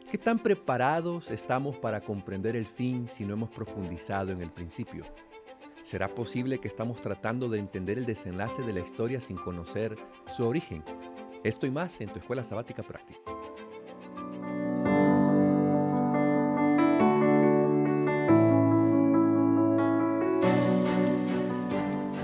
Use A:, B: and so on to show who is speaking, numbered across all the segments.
A: ¿Qué tan preparados estamos para comprender el fin si no hemos profundizado en el principio? ¿Será posible que estamos tratando de entender el desenlace de la historia sin conocer su origen? Esto y más en tu Escuela Sabática Práctica.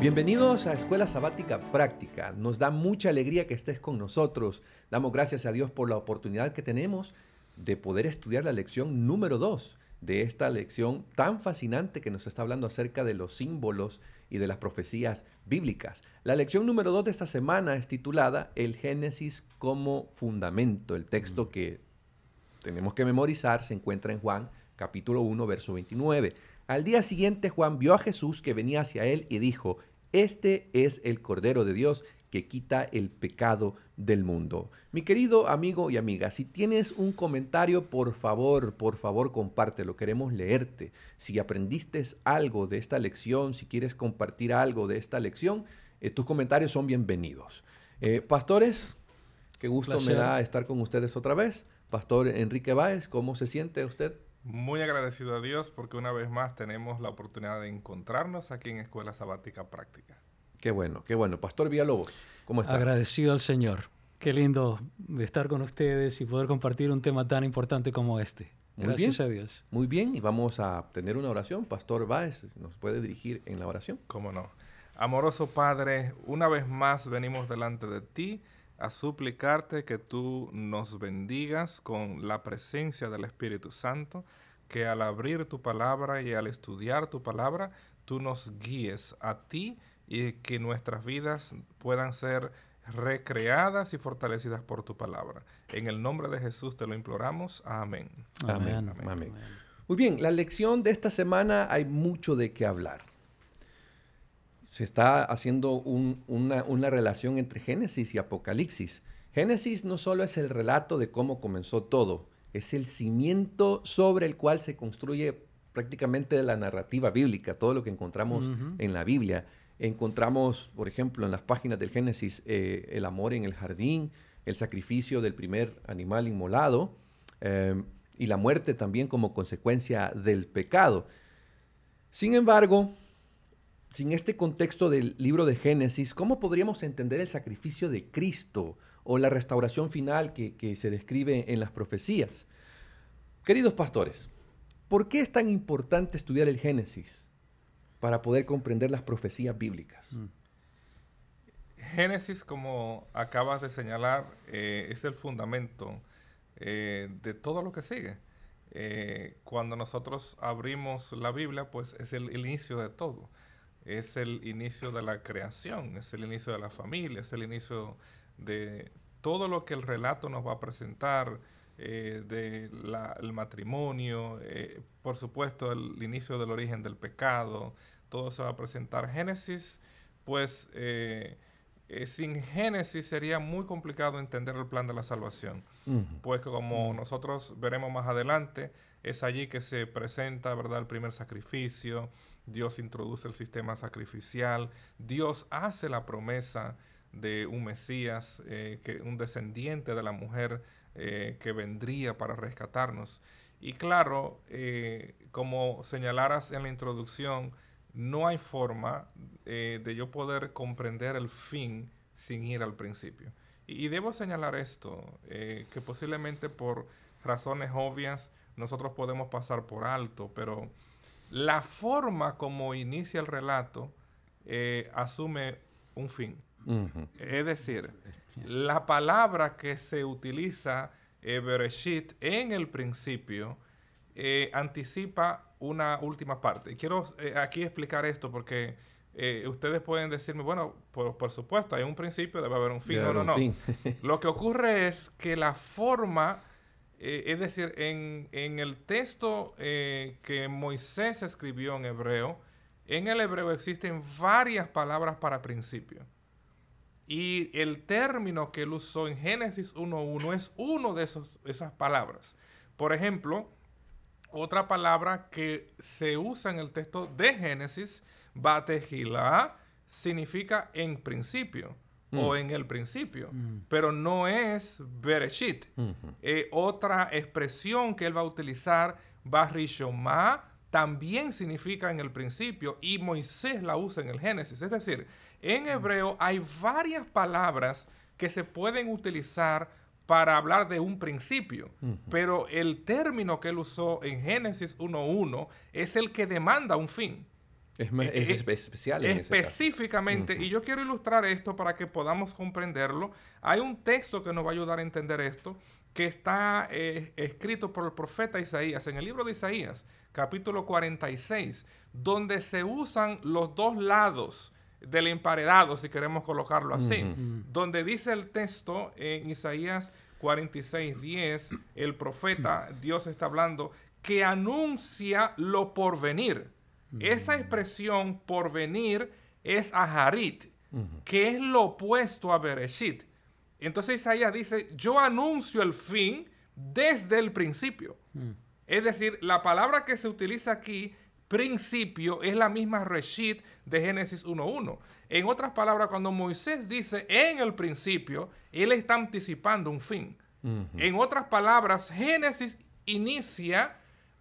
A: Bienvenidos a Escuela Sabática Práctica. Nos da mucha alegría que estés con nosotros. Damos gracias a Dios por la oportunidad que tenemos de poder estudiar la lección número 2 de esta lección tan fascinante que nos está hablando acerca de los símbolos y de las profecías bíblicas. La lección número 2 de esta semana es titulada El Génesis como fundamento. El texto que tenemos que memorizar se encuentra en Juan capítulo 1, verso 29. Al día siguiente Juan vio a Jesús que venía hacia él y dijo: Este es el Cordero de Dios que quita el pecado del mundo. Mi querido amigo y amiga, si tienes un comentario, por favor, compártelo. Queremos leerte. Si aprendiste algo de esta lección, si quieres compartir algo de esta lección, tus comentarios son bienvenidos. Pastores, qué gusto me da estar con ustedes otra vez. Pastor Enrique Báez, ¿cómo se siente usted?
B: Muy agradecido a Dios porque una vez más tenemos la oportunidad de encontrarnos aquí en Escuela Sabática Práctica.
A: Qué bueno, qué bueno. Pastor Villalobos, ¿cómo está?
C: Agradecido al Señor. Qué lindo de estar con ustedes y poder compartir un tema tan importante como este. Gracias a Dios.
A: Muy bien, y vamos a tener una oración. Pastor Báez, ¿nos puede dirigir en la oración?
B: ¿Cómo no? Amoroso Padre, una vez más venimos delante de ti a suplicarte que tú nos bendigas con la presencia del Espíritu Santo, que al abrir tu palabra y al estudiar tu palabra, tú nos guíes a ti y que nuestras vidas puedan ser recreadas y fortalecidas por tu palabra. En el nombre de Jesús te lo imploramos. Amén.
A: Amén. Amén. Amén. Muy bien, la lección de esta semana hay mucho de qué hablar. Se está haciendo una relación entre Génesis y Apocalipsis. Génesis no solo es el relato de cómo comenzó todo, es el cimiento sobre el cual se construye prácticamente la narrativa bíblica, todo lo que encontramos en la Biblia. Encontramos, por ejemplo, en las páginas del Génesis, el amor en el jardín, el sacrificio del primer animal inmolado y la muerte también como consecuencia del pecado. Sin embargo, sin este contexto del libro de Génesis, ¿cómo podríamos entender el sacrificio de Cristo o la restauración final que se describe en las profecías? Queridos pastores, ¿por qué es tan importante estudiar el Génesis para poder comprender las profecías bíblicas?
B: Génesis, como acabas de señalar, es el fundamento de todo lo que sigue. Cuando nosotros abrimos la Biblia, pues es el inicio de todo. Es el inicio de la creación, es el inicio de la familia, es el inicio de todo lo que el relato nos va a presentar, el matrimonio, por supuesto el inicio del origen del pecado, todo se va a presentar. Génesis, pues sin Génesis sería muy complicado entender el plan de la salvación, pues que como nosotros veremos más adelante, es allí que se presenta, ¿verdad?, el primer sacrificio. Dios introduce el sistema sacrificial, Dios hace la promesa de un Mesías, un descendiente de la mujer que vendría para rescatarnos. Y claro, como señalaras en la introducción, no hay forma de yo poder comprender el fin sin ir al principio. Y debo señalar esto, que posiblemente por razones obvias nosotros podemos pasar por alto, pero la forma como inicia el relato asume un fin. Es decir, la palabra que se utiliza, Bereshit, en el principio, anticipa una última parte. Quiero aquí explicar esto porque ustedes pueden decirme, bueno, por supuesto, hay un principio, debe haber un fin. No. Lo que ocurre es que la forma... es decir, en el texto que Moisés escribió en hebreo, en el hebreo existen varias palabras para principio. Y el término que él usó en Génesis 1.1 es uno de esas palabras. Por ejemplo, otra palabra que se usa en el texto de Génesis, Batejilá, significa en principio. o en el principio, pero no es Bereshit. Otra expresión que él va a utilizar, Barishomá, también significa en el principio, y Moisés la usa en el Génesis. Es decir, en hebreo hay varias palabras que se pueden utilizar para hablar de un principio, pero el término que él usó en Génesis 1:1 es el que demanda un fin.
A: Es especial en ese caso.
B: Específicamente, y yo quiero ilustrar esto para que podamos comprenderlo. Hay un texto que nos va a ayudar a entender esto, que está escrito por el profeta Isaías, en el libro de Isaías, capítulo 46, donde se usan los dos lados del emparedado, si queremos colocarlo así, donde dice el texto en Isaías 46:10, el profeta, Dios está hablando, que anuncia lo porvenir. Esa expresión porvenir es aharit, que es lo opuesto a Bereshit. Entonces Isaías dice, yo anuncio el fin desde el principio. Es decir, la palabra que se utiliza aquí, principio, es la misma Reshit de Génesis 1:1. En otras palabras, cuando Moisés dice en el principio, él está anticipando un fin. En otras palabras, Génesis inicia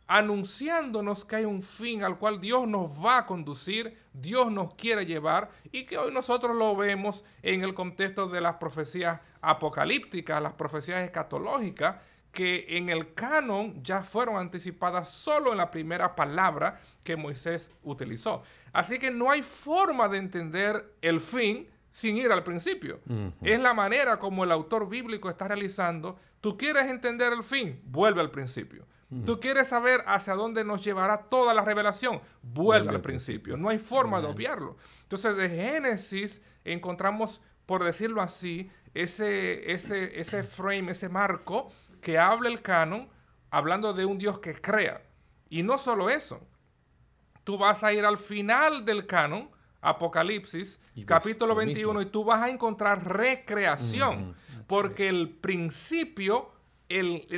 B: anunciándonos que hay un fin al cual Dios nos va a conducir, Dios nos quiere llevar, y que hoy nosotros lo vemos en el contexto de las profecías apocalípticas, las profecías escatológicas, que en el canon ya fueron anticipadas solo en la primera palabra que Moisés utilizó. Así que no hay forma de entender el fin sin ir al principio. Es la manera como el autor bíblico está realizando. Tú quieres entender el fin, vuelve al principio. Tú quieres saber hacia dónde nos llevará toda la revelación, vuelve al principio. No hay forma de obviarlo. Entonces, de Génesis encontramos, por decirlo así, ese frame, ese marco que habla el canon, hablando de un Dios que crea. Y no solo eso. Tú vas a ir al final del canon, Apocalipsis, capítulo 21, y tú vas a encontrar recreación. Porque el principio,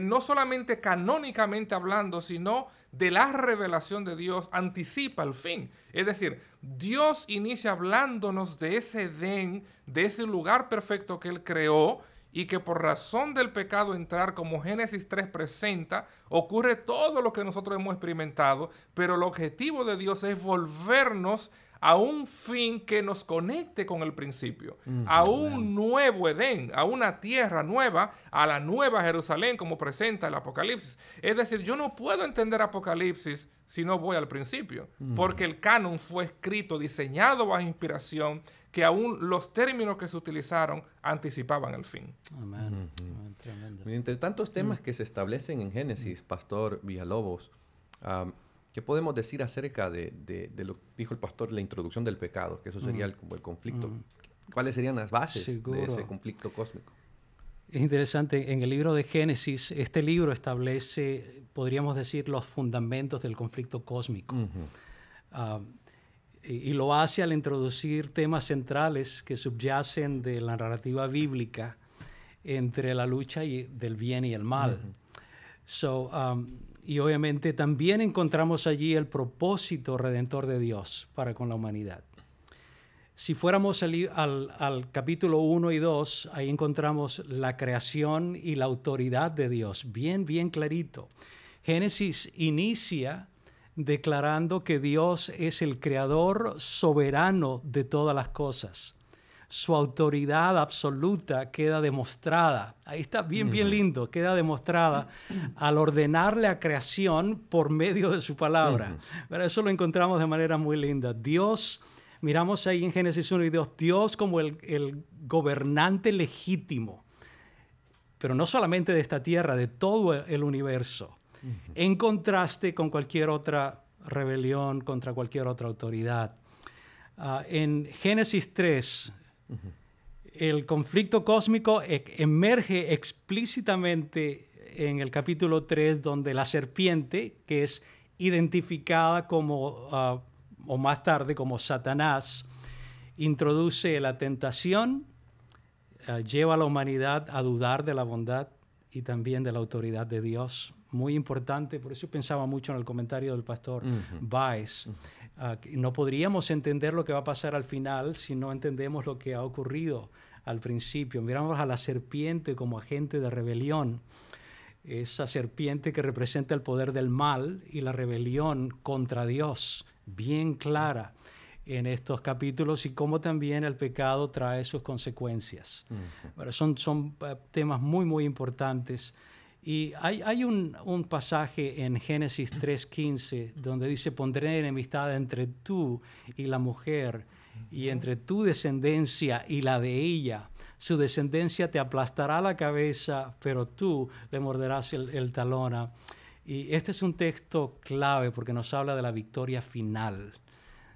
B: no solamente canónicamente hablando, sino de la revelación de Dios, anticipa el fin. Es decir, Dios inicia hablándonos de ese Edén, de ese lugar perfecto que Él creó, y que por razón del pecado entrar, como Génesis 3 presenta, ocurre todo lo que nosotros hemos experimentado, pero el objetivo de Dios es volvernos a un fin que nos conecte con el principio, a un nuevo Edén, a una tierra nueva, a la nueva Jerusalén, como presenta el Apocalipsis. Es decir, yo no puedo entender Apocalipsis si no voy al principio, porque el canon fue escrito, diseñado bajo inspiración, que aún los términos que se utilizaron anticipaban el fin.
C: Amén. Tremendo.
A: Entre tantos temas que se establecen en Génesis, Pastor Villalobos, ¿qué podemos decir acerca de lo que dijo el pastor, la introducción del pecado? Que eso sería como el conflicto. ¿Cuáles serían las bases de ese conflicto cósmico?
C: Es interesante, en el libro de Génesis, este libro establece, podríamos decir, los fundamentos del conflicto cósmico. Y lo hace al introducir temas centrales que subyacen de la narrativa bíblica entre la lucha del bien y el mal. Y obviamente también encontramos allí el propósito redentor de Dios para con la humanidad. Si fuéramos al capítulo 1 y 2, ahí encontramos la creación y la autoridad de Dios, bien clarito. Génesis inicia declarando que Dios es el creador soberano de todas las cosas. Su autoridad absoluta queda demostrada. Ahí está bien lindo, queda demostrada al ordenar la creación por medio de su palabra. Pero eso lo encontramos de manera muy linda. Dios, miramos ahí en Génesis 1 y 2, Dios como el gobernante legítimo, pero no solamente de esta tierra, de todo el universo. En contraste con cualquier otra rebelión, contra cualquier otra autoridad. En Génesis 3, el conflicto cósmico emerge explícitamente en el capítulo 3, donde la serpiente, que es identificada como, o más tarde como Satanás, introduce la tentación, lleva a la humanidad a dudar de la bondad y también de la autoridad de Dios. Muy importante, por eso pensaba mucho en el comentario del pastor Baez. No podríamos entender lo que va a pasar al final si no entendemos lo que ha ocurrido al principio. Miramos a la serpiente como agente de rebelión, esa serpiente que representa el poder del mal y la rebelión contra Dios, bien clara en estos capítulos, y cómo también el pecado trae sus consecuencias. Pero son temas muy, muy importantes. Y hay un pasaje en Génesis 3:15 donde dice: pondré enemistad entre tú y la mujer, y entre tu descendencia y la de ella. Su descendencia te aplastará la cabeza, pero tú le morderás el talón. Y este es un texto clave porque nos habla de la victoria final,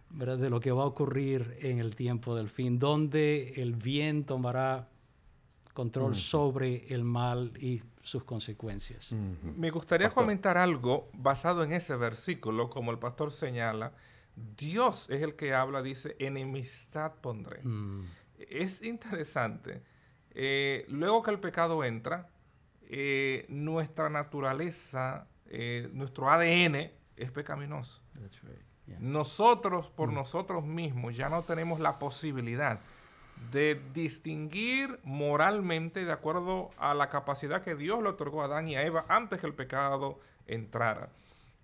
C: ¿verdad? De lo que va a ocurrir en el tiempo del fin, donde el bien tomará control sobre el mal y sus consecuencias.
B: Me gustaría comentar algo basado en ese versículo, como el pastor señala. Dios es el que habla, dice, enemistad pondré. Es interesante. Luego que el pecado entra, nuestra naturaleza, nuestro ADN es pecaminoso.
C: That's right. Yeah.
B: Nosotros, por nosotros mismos, ya no tenemos la posibilidad de distinguir moralmente de acuerdo a la capacidad que Dios le otorgó a Adán y a Eva antes que el pecado entrara.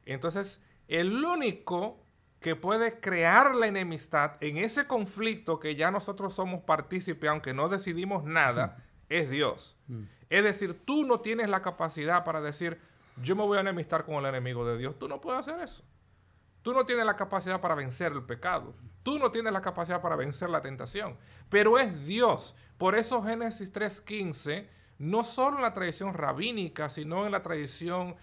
B: Entonces, el único que puede crear la enemistad en ese conflicto que ya nosotros somos partícipes, aunque no decidimos nada, es Dios. Es decir, tú no tienes la capacidad para decir, yo me voy a enemistar con el enemigo de Dios. Tú no puedes hacer eso. Tú no tienes la capacidad para vencer el pecado. Tú no tienes la capacidad para vencer la tentación. Pero es Dios. Por eso Génesis 3:15, no solo en la tradición rabínica, sino en la tradición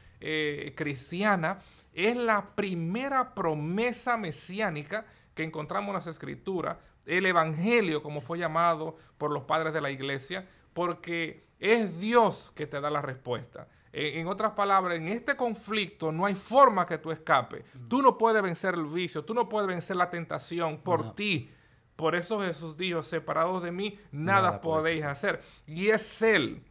B: cristiana, es la primera promesa mesiánica que encontramos en las Escrituras, el Evangelio, como fue llamado por los padres de la iglesia, porque es Dios que te da la respuesta. En otras palabras, en este conflicto no hay forma que tú escapes. Tú no puedes vencer el vicio, tú no puedes vencer la tentación por ti. Por eso Jesús dijo, separados de mí, nada podéis hacer. Y es Él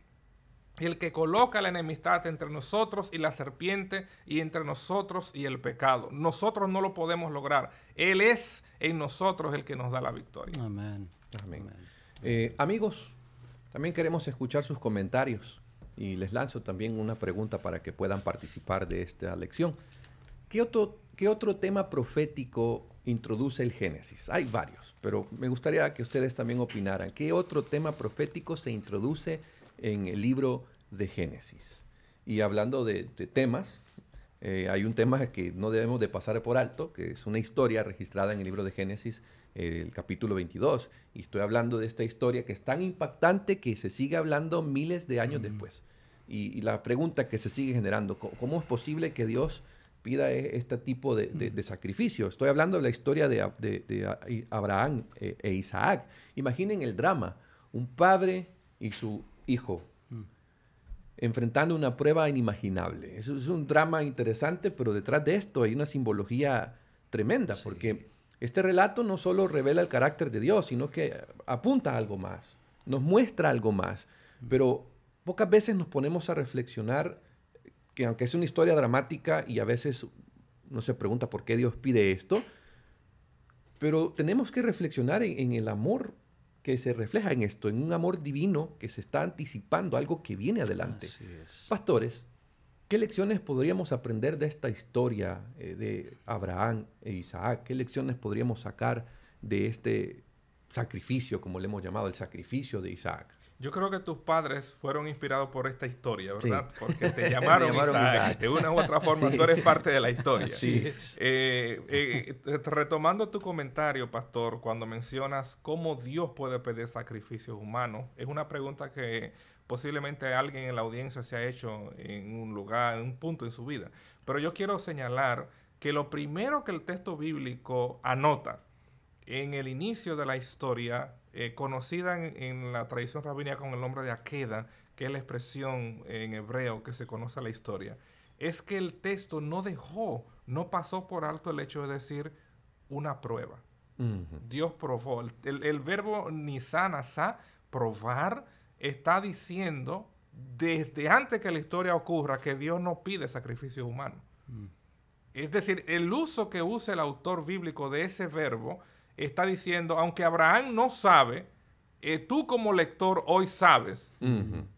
B: el que coloca la enemistad entre nosotros y la serpiente, y entre nosotros y el pecado. Nosotros no lo podemos lograr. Él es en nosotros el que nos da la victoria.
C: Amén.
A: Amén. Amigos, también queremos escuchar sus comentarios. Y les lanzo también una pregunta para que puedan participar de esta lección. ¿Qué otro tema profético introduce el Génesis? Hay varios, pero me gustaría que ustedes también opinaran. ¿Qué otro tema profético se introduce en el libro de Génesis? Y hablando de temas, hay un tema que no debemos de pasar por alto, que es una historia registrada en el libro de Génesis, el capítulo 22. Y estoy hablando de esta historia que es tan impactante que se sigue hablando miles de años después. Y la pregunta que se sigue generando, ¿cómo es posible que Dios pida este tipo de sacrificio? Estoy hablando de la historia de Abraham e Isaac. Imaginen el drama, un padre y su hijo enfrentando una prueba inimaginable. Eso es un drama interesante, pero detrás de esto hay una simbología tremenda, porque este relato no solo revela el carácter de Dios, sino que apunta a algo más, nos muestra algo más. Pero pocas veces nos ponemos a reflexionar que aunque es una historia dramática y a veces uno se pregunta por qué Dios pide esto, pero tenemos que reflexionar en el amor que se refleja en esto, en un amor divino que se está anticipando, algo que viene adelante.
C: Así es.
A: Pastores, ¿qué lecciones podríamos aprender de esta historia de Abraham e Isaac? ¿Qué lecciones podríamos sacar de este sacrificio, como le hemos llamado, el sacrificio de Isaac?
B: Yo creo que tus padres fueron inspirados por esta historia, ¿verdad?
A: Sí.
B: Porque te llamaron Isaac. De una u otra forma, tú eres parte de la historia.
C: Así es.
B: Retomando tu comentario, pastor, cuando mencionas cómo Dios puede pedir sacrificios humanos, es una pregunta que posiblemente alguien en la audiencia se ha hecho en un lugar, en un punto en su vida. Pero yo quiero señalar que lo primero que el texto bíblico anota en el inicio de la historia, conocida en la tradición rabínica con el nombre de Akeda, que es la expresión en hebreo que se conoce la historia, es que el texto no pasó por alto el hecho de decir una prueba. Dios probó. El verbo nisá, nasá, probar, está diciendo desde antes que la historia ocurra que Dios no pide sacrificios humanos. Es decir, el uso que usa el autor bíblico de ese verbo está diciendo, aunque Abraham no sabe tú como lector hoy sabes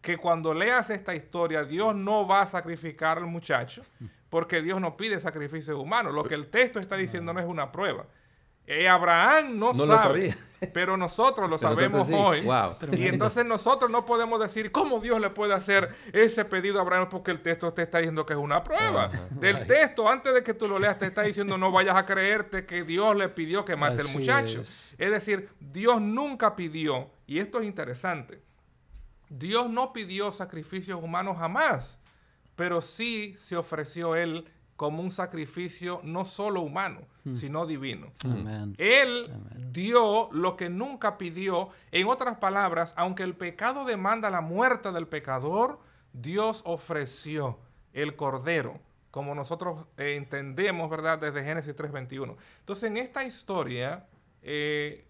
B: que cuando leas esta historia, Dios no va a sacrificar al muchacho, porque Dios no pide sacrificios humanos. Lo que el texto está diciendo no es una prueba. Abraham no sabe,
A: lo sabía.
B: pero nosotros lo
A: Pero
B: sabemos
A: sí.
B: hoy.
A: Wow.
B: Y entonces nosotros no podemos decir cómo Dios le puede hacer ese pedido a Abraham, porque el texto te está diciendo que es una prueba. Del texto, antes de que tú lo leas, te está diciendo no vayas a creerte que Dios le pidió que mate al muchacho. Es decir, Dios nunca pidió, y esto es interesante, Dios no pidió sacrificios humanos jamás, pero sí se ofreció Él como un sacrificio no solo humano, sino divino.
C: Amén.
B: Él dio lo que nunca pidió. En otras palabras, aunque el pecado demanda la muerte del pecador, Dios ofreció el cordero, como nosotros entendemos, ¿verdad? Desde Génesis 3:21. Entonces, en esta historia,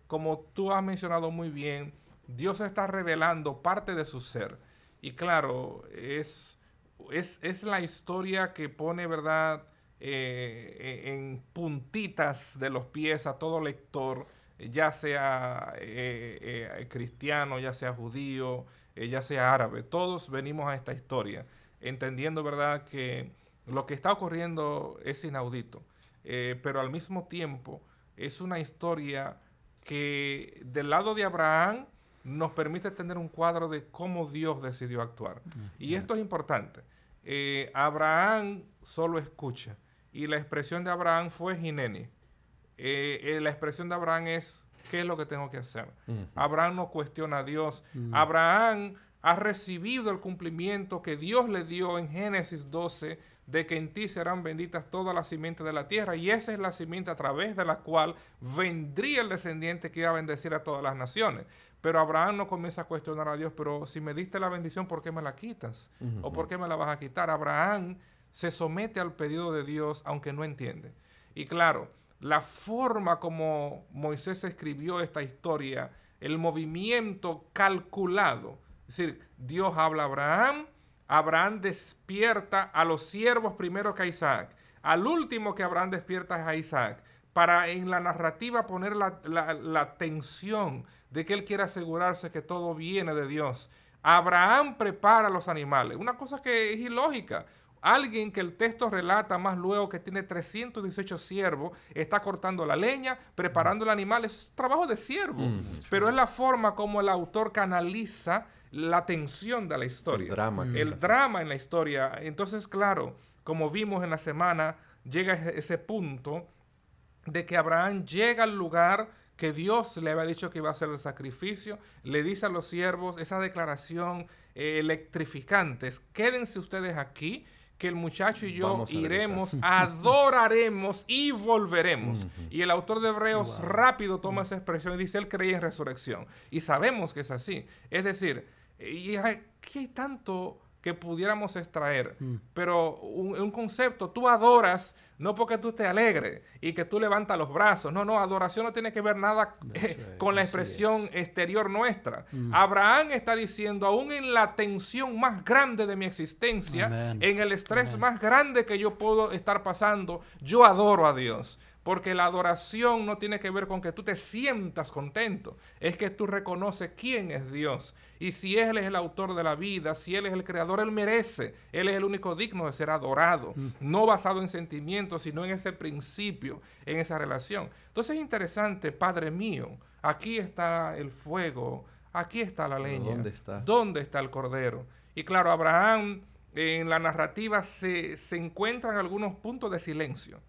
B: como tú has mencionado muy bien, Dios está revelando parte de su ser. Y claro, es la historia que pone, ¿verdad?, en puntitas de los pies a todo lector, ya sea cristiano, ya sea judío, ya sea árabe. Todos venimos a esta historia entendiendo, ¿verdad?, que lo que está ocurriendo es inaudito, pero al mismo tiempo es una historia que del lado de Abraham nos permite tener un cuadro de cómo Dios decidió actuar. Y esto es importante. Abraham solo escucha. Y la expresión de Abraham fue Hineni. La expresión de Abraham es, ¿qué es lo que tengo que hacer? Abraham no cuestiona a Dios. Abraham ha recibido el cumplimiento que Dios le dio en Génesis 12, de que en ti serán benditas todas las simientes de la tierra, y esa es la simiente a través de la cual vendría el descendiente que iba a bendecir a todas las naciones. Pero Abraham no comienza a cuestionar a Dios, pero si me diste la bendición, ¿por qué me la quitas? ¿O por qué me la vas a quitar? Abraham se somete al pedido de Dios, aunque no entiende. Y claro, la forma como Moisés escribió esta historia, el movimiento calculado, es decir, Dios habla a Abraham, Abraham despierta a los siervos primero que a Isaac, al último que Abraham despierta es a Isaac, para en la narrativa poner la tensión de que él quiere asegurarse que todo viene de Dios. Abraham prepara los animales, una cosa que es ilógica. Alguien que el texto relata más luego que tiene 318 siervos, está cortando la leña, preparando el animal, es trabajo de siervo. Pero es la forma como el autor canaliza la tensión de la historia. El drama en la historia. Entonces, claro, como vimos en la semana, llega ese punto de que Abraham llega al lugar que Dios le había dicho que iba a hacer el sacrificio, le dice a los siervos esa declaración electrificante: quédense ustedes aquí, que el muchacho y yo iremos, adoraremos y volveremos. Y el autor de Hebreos rápido toma esa expresión y dice, él creía en resurrección. Y sabemos que es así. Es decir, y aquí hay tanto que pudiéramos extraer, pero un concepto, tú adoras no porque tú te alegres y que tú levantas los brazos, no, adoración no tiene que ver nada con la expresión exterior nuestra. Abraham está diciendo, aún en la tensión más grande de mi existencia, en el estrés más grande que yo puedo estar pasando, yo adoro a Dios. Porque la adoración no tiene que ver con que tú te sientas contento, es que tú reconoces quién es Dios. Y si Él es el autor de la vida, si Él es el creador, Él merece. Él es el único digno de ser adorado, no basado en sentimientos, sino en ese principio, en esa relación. Entonces es interesante, Padre mío, aquí está el fuego, aquí está la leña.
A: ¿Dónde está?
B: ¿Dónde está el cordero? Y claro, Abraham, en la narrativa se encuentran algunos puntos de silencio.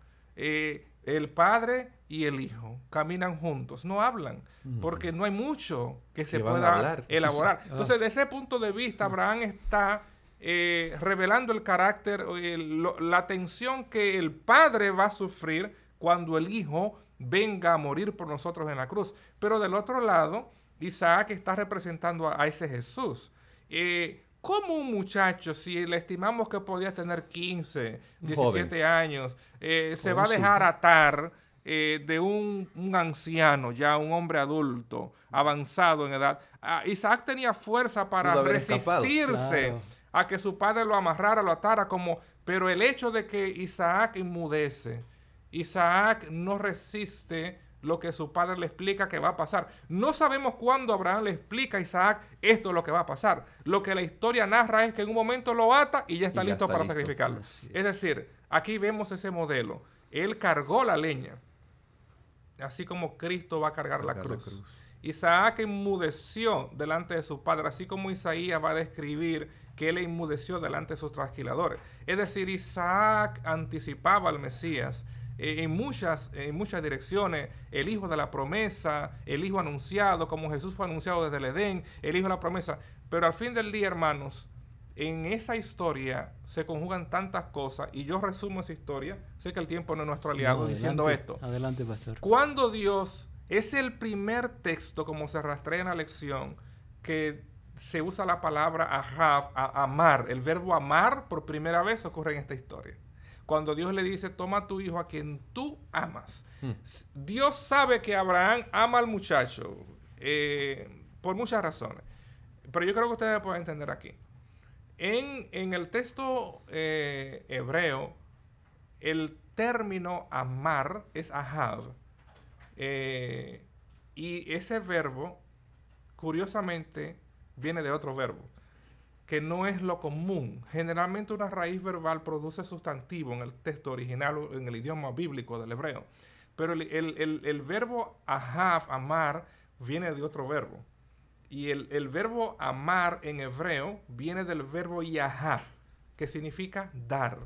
B: El padre y el hijo caminan juntos, no hablan, porque no hay mucho que se pueda elaborar. Entonces, desde ese punto de vista, Abraham está revelando el carácter, la tensión que el padre va a sufrir cuando el hijo venga a morir por nosotros en la cruz. Pero del otro lado, Isaac está representando a ese Jesús. ¿Cómo un muchacho, si le estimamos que podía tener 15, 17 años, se va a dejar atar de un anciano, ya un hombre adulto, avanzado en edad? Isaac tenía fuerza para resistirse a que su padre lo amarrara, lo atara, pero el hecho de que Isaac enmudece, Isaac no resiste lo que su padre le explica que va a pasar. No sabemos cuándo Abraham le explica a Isaac esto es lo que va a pasar. Lo que la historia narra es que en un momento lo ata y ya está listo para sacrificarlo. Es decir, aquí vemos ese modelo. Él cargó la leña, así como Cristo va a cargar la cruz. Isaac enmudeció delante de su padre, así como Isaías va a describir que él enmudeció delante de sus trasquiladores. Es decir, Isaac anticipaba al Mesías en muchas direcciones, el hijo de la promesa, el hijo anunciado, como Jesús fue anunciado desde el Edén, el hijo de la promesa. Pero al fin del día, hermanos, en esa historia se conjugan tantas cosas, y yo resumo esa historia. Sé que el tiempo no es nuestro aliado diciendo esto.
C: Adelante, pastor.
B: Cuando Dios, es el primer texto, como se rastrea en la lección, que se usa la palabra ahav, amar. El verbo amar por primera vez ocurre en esta historia. Cuando Dios le dice, toma a tu hijo a quien tú amas. Dios sabe que Abraham ama al muchacho por muchas razones. Pero yo creo que ustedes me pueden entender aquí. En el texto hebreo, el término amar es ahav. Y ese verbo, curiosamente, viene de otro verbo, que no es lo común. Generalmente una raíz verbal produce sustantivo en el texto original o en el idioma bíblico del hebreo. Pero el verbo ahav, amar, viene de otro verbo. Y el verbo amar en hebreo viene del verbo yahar, que significa dar.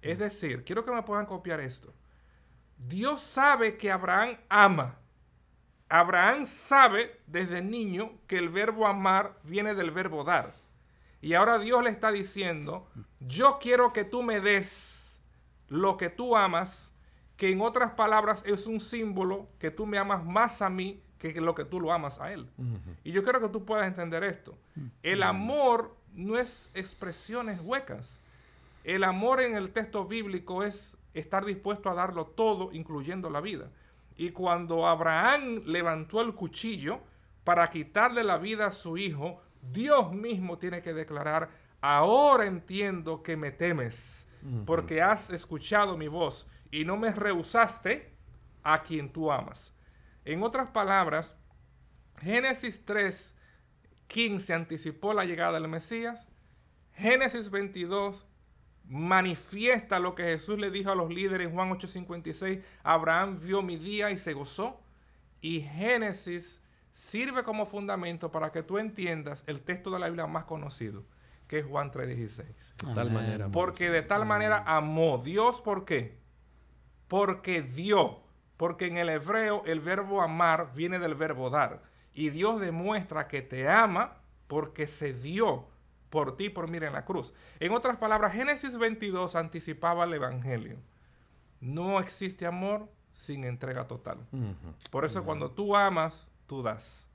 B: Es decir, quiero que me puedan copiar esto. Dios sabe que Abraham ama. Abraham sabe desde niño que el verbo amar viene del verbo dar. Y ahora Dios le está diciendo, yo quiero que tú me des lo que tú amas, que en otras palabras es un símbolo que tú me amas más a mí que lo que tú lo amas a él. Y yo quiero que tú puedas entender esto. El amor no es expresiones huecas. El amor en el texto bíblico es estar dispuesto a darlo todo, incluyendo la vida. Y cuando Abraham levantó el cuchillo para quitarle la vida a su hijo, Dios mismo tiene que declarar, ahora entiendo que me temes, porque has escuchado mi voz y no me rehusaste a quien tú amas. En otras palabras, Génesis 3:15 anticipó la llegada del Mesías. Génesis 22 manifiesta lo que Jesús le dijo a los líderes en Juan 8:56. Abraham vio mi día y se gozó. Y Génesis sirve como fundamento para que tú entiendas el texto de la Biblia más conocido, que es Juan 3:16.
A: De tal manera amó.
B: Porque de tal manera amó Dios. ¿Por qué? Porque dio. Porque en el hebreo el verbo amar viene del verbo dar. Y Dios demuestra que te ama porque se dio por ti, por mí en la cruz. En otras palabras, Génesis 22 anticipaba el Evangelio. No existe amor sin entrega total. Por eso cuando tú amas, tú das.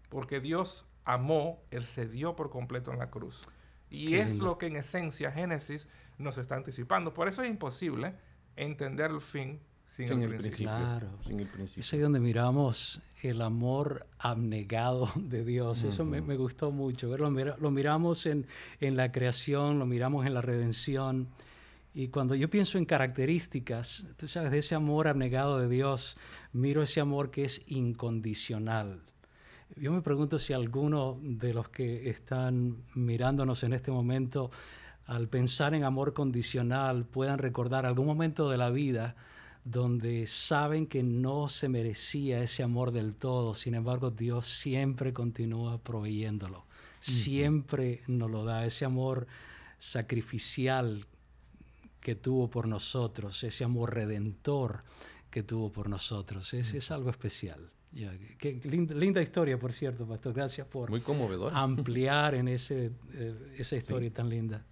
B: Porque Dios amó, Él se dio por completo en la cruz. Y es lo que en esencia Génesis nos está anticipando. Por eso es imposible entender el fin sin el principio.
C: Claro.
A: Sin el principio.
C: Es ahí donde miramos el amor abnegado de Dios. Eso me gustó mucho. Lo miramos en la creación, lo miramos en la redención. Y cuando yo pienso en características, tú sabes, de ese amor abnegado de Dios, miro ese amor que es incondicional. Yo me pregunto si alguno de los que están mirándonos en este momento, al pensar en amor condicional, puedan recordar algún momento de la vida donde saben que no se merecía ese amor del todo. Sin embargo, Dios siempre continúa proveyéndolo. Siempre nos lo da. Ese amor sacrificial que tuvo por nosotros, ese amor redentor que tuvo por nosotros. Es algo especial. Qué linda historia, por cierto, Pastor. Gracias por
A: muy conmovedor
C: ampliar en esa historia tan linda.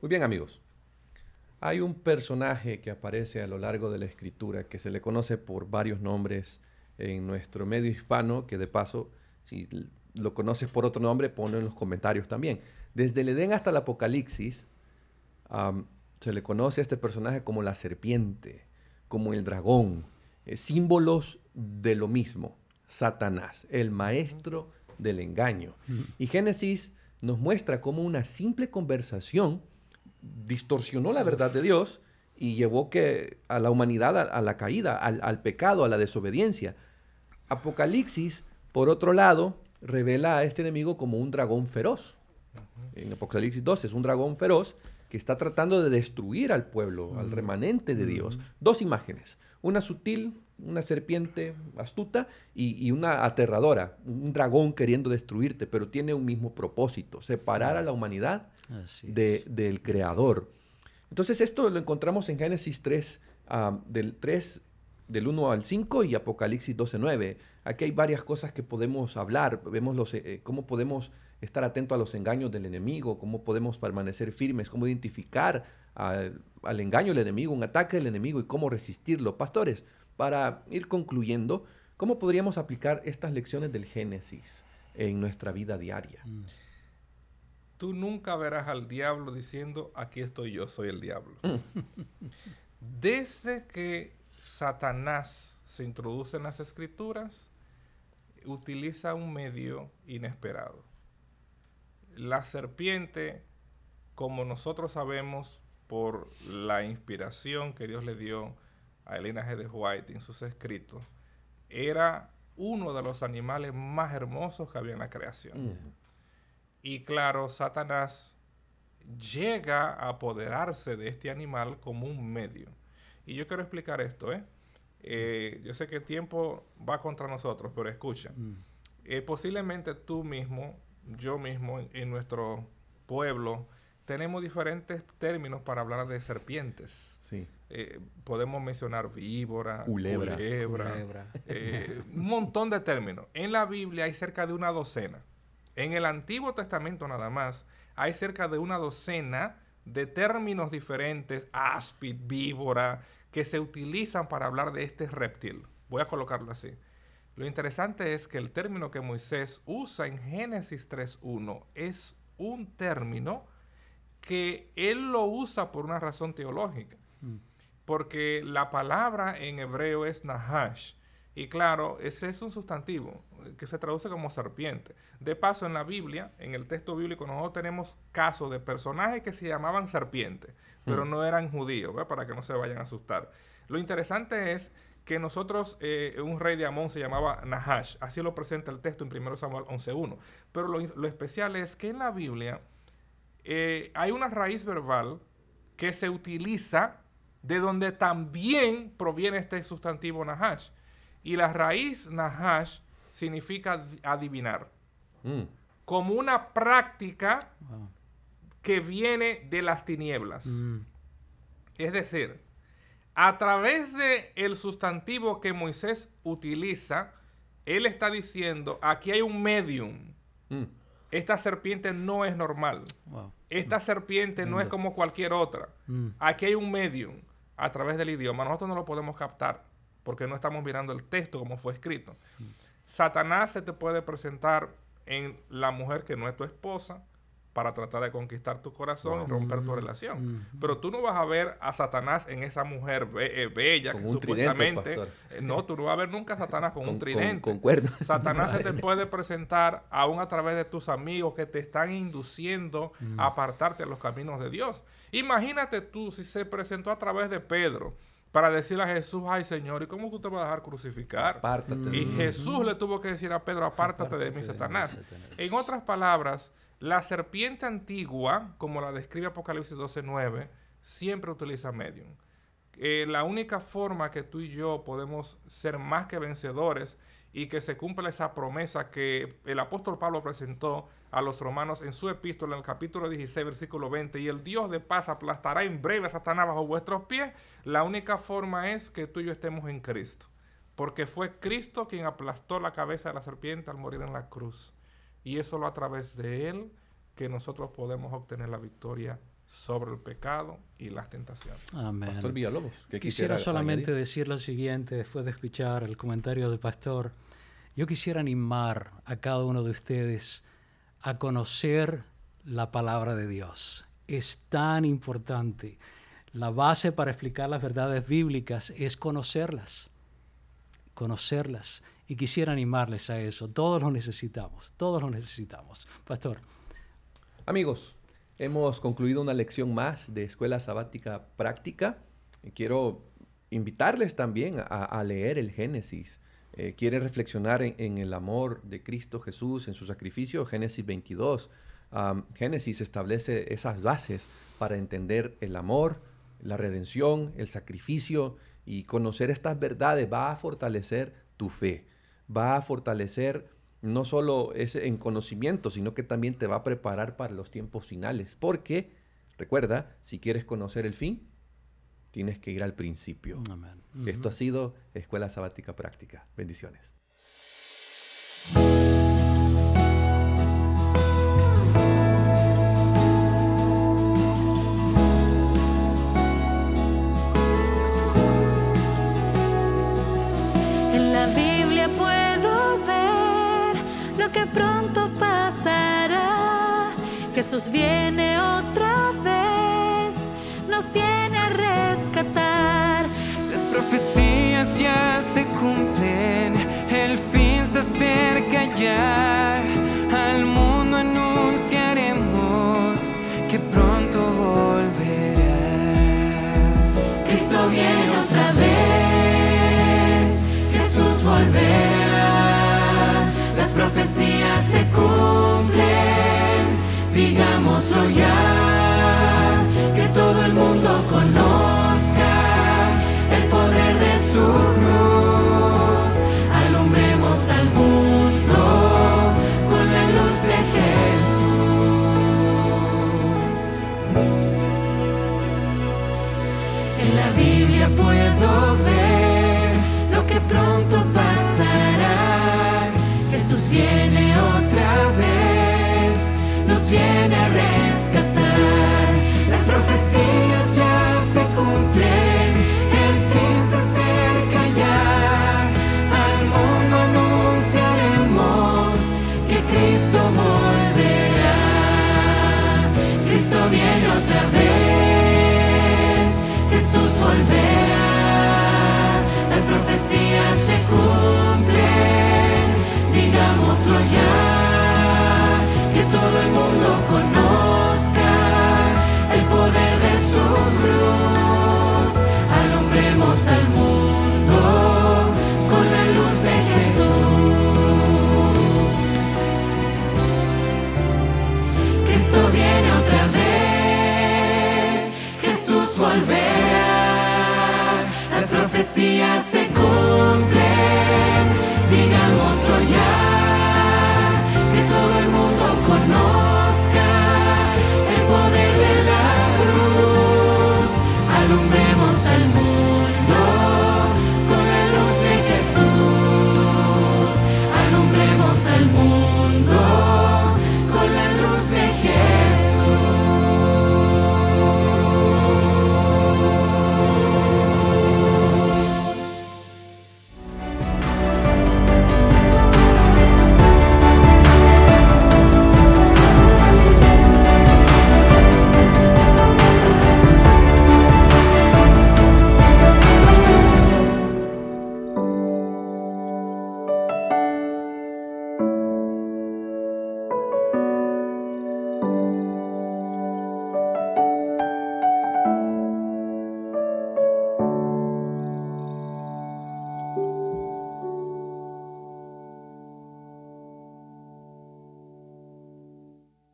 A: Muy bien, amigos. Hay un personaje que aparece a lo largo de la Escritura que se le conoce por varios nombres en nuestro medio hispano, que de paso, si lo conoces por otro nombre, ponlo en los comentarios también. Desde el Edén hasta el Apocalipsis, se le conoce a este personaje como la serpiente, como el dragón, símbolos de lo mismo, Satanás, el maestro del engaño. Y Génesis nos muestra cómo una simple conversación distorsionó la verdad de Dios y llevó a la humanidad a la caída, al pecado, a la desobediencia. Apocalipsis, por otro lado, revela a este enemigo como un dragón feroz. En Apocalipsis 12 es un dragón feroz que está tratando de destruir al pueblo, al remanente de Dios. Dos imágenes, una sutil, una serpiente astuta y una aterradora, un dragón queriendo destruirte, pero tiene un mismo propósito, separar a la humanidad del Creador. Entonces esto lo encontramos en Génesis 3, del 1 al 5 y Apocalipsis 12:9. Aquí hay varias cosas que podemos hablar, vemos cómo podemos estar atentos a los engaños del enemigo, cómo podemos permanecer firmes, cómo identificar al engaño del enemigo, un ataque del enemigo y cómo resistirlo. Pastores, para ir concluyendo, ¿cómo podríamos aplicar estas lecciones del Génesis en nuestra vida diaria?
B: Tú nunca verás al diablo diciendo, aquí estoy yo, soy el diablo. Desde que Satanás se introduce en las Escrituras, utiliza un medio inesperado. La serpiente, como nosotros sabemos por la inspiración que Dios le dio a Elena G. de White en sus escritos, era uno de los animales más hermosos que había en la creación. Y claro, Satanás llega a apoderarse de este animal como un medio. Y yo quiero explicar esto, yo sé que el tiempo va contra nosotros, pero escucha. Posiblemente tú mismo, yo mismo, en nuestro pueblo, tenemos diferentes términos para hablar de serpientes.
A: Sí.
B: Podemos mencionar víbora,
A: culebra.
B: Un montón de términos. En la Biblia hay cerca de una docena. En el Antiguo Testamento nada más hay cerca de una docena de términos diferentes, áspid, víbora, que se utilizan para hablar de este reptil. Voy a colocarlo así. Lo interesante es que el término que Moisés usa en Génesis 3:1 es un término que él lo usa por una razón teológica. Porque la palabra en hebreo es nahash. Y claro, ese es un sustantivo que se traduce como serpiente. De paso, en la Biblia, en el texto bíblico, nosotros tenemos casos de personajes que se llamaban serpientes, pero no eran judíos, ¿verdad? Para que no se vayan a asustar. Lo interesante es que nosotros, un rey de Amón se llamaba Nahash, así lo presenta el texto en 1 Samuel 11:1. Pero lo especial es que en la Biblia hay una raíz verbal que se utiliza de donde también proviene este sustantivo Nahash. Y la raíz Nahash significa adivinar. Como una práctica que viene de las tinieblas. Es decir, a través del sustantivo que Moisés utiliza, él está diciendo, aquí hay un medium. Esta serpiente no es normal. Esta serpiente no es como cualquier otra. Aquí hay un medium a través del idioma. Nosotros no lo podemos captar porque no estamos mirando el texto como fue escrito. Satanás se te puede presentar en la mujer que no es tu esposa para tratar de conquistar tu corazón y romper tu relación. Pero tú no vas a ver a Satanás en esa mujer bella
A: con
B: que
A: un
B: supuestamente...
A: tridente,
B: no, tú no vas a ver nunca a Satanás con un tridente.
A: Con cuernos.
B: Satanás se te puede presentar aún a través de tus amigos que te están induciendo a apartarte de los caminos de Dios. Imagínate tú si se presentó a través de Pedro para decirle a Jesús, ay Señor, ¿y cómo tú te vas a dejar crucificar?
A: Apártate.
B: Y Jesús le tuvo que decir a Pedro, apártate de mí, Satanás. En otras palabras, la serpiente antigua, como la describe Apocalipsis 12:9, siempre utiliza medium. La única forma que tú y yo podemos ser más que vencedores y que se cumpla esa promesa que el apóstol Pablo presentó a los romanos en su epístola, en el capítulo 16, versículo 20, y el Dios de paz aplastará en breve a Satanás bajo vuestros pies. La única forma es que tú y yo estemos en Cristo, porque fue Cristo quien aplastó la cabeza de la serpiente al morir en la cruz. Y es solo a través de Él que nosotros podemos obtener la victoria sobre el pecado y las tentaciones.
C: Amén.
A: Pastor Villalobos, ¿qué
C: Quisiera solamente
A: añadir?
C: decir lo siguiente después de escuchar el comentario del pastor. Yo quisiera animar a cada uno de ustedes a conocer la palabra de Dios. Es tan importante. La base para explicar las verdades bíblicas es conocerlas. Conocerlas. Y quisiera animarles a eso. Todos lo necesitamos. Todos lo necesitamos. Pastor.
A: Amigos, hemos concluido una lección más de Escuela Sabática Práctica. quiero invitarles también a leer el Génesis. Quieren reflexionar en el amor de Cristo Jesús, en su sacrificio, Génesis 22. Génesis establece esas bases para entender el amor, la redención, el sacrificio, y conocer estas verdades va a fortalecer tu fe, va a fortalecer no solo en conocimiento, sino que también te va a preparar para los tiempos finales. Porque, recuerda, si quieres conocer el fin, tienes que ir al principio.
C: Amén.
A: Esto ha sido Escuela Sabática Práctica. Bendiciones.
D: En la Biblia puedo ver lo que pronto pasará. Jesús viene otra vez, nos viene a rescatar.
E: Las profecías ya se cumplen, el fin se acerca ya. Al mundo anunciaremos que pronto volverá.
D: Cristo viene otra vez, Jesús volverá. Las profecías se cumplen, digámoslo ya, que todo el mundo conozca el poder de su cruz. Alumbremos al mundo con la luz de Jesús. En la Biblia puedo ver lo que pronto pasará. Jesús viene otra vez, nos viene a rescatar. Las profecías ya se cumplen, el fin se acerca ya. Al mundo anunciaremos que Cristo volverá. Cristo viene otra vez, Jesús volverá. Las profecías se cumplen, digámoslo ya, que todo el mundo conozca el poder de su cruz. Alumbremos al mundo con la luz de Jesús. Cristo viene otra vez, Jesús volverá.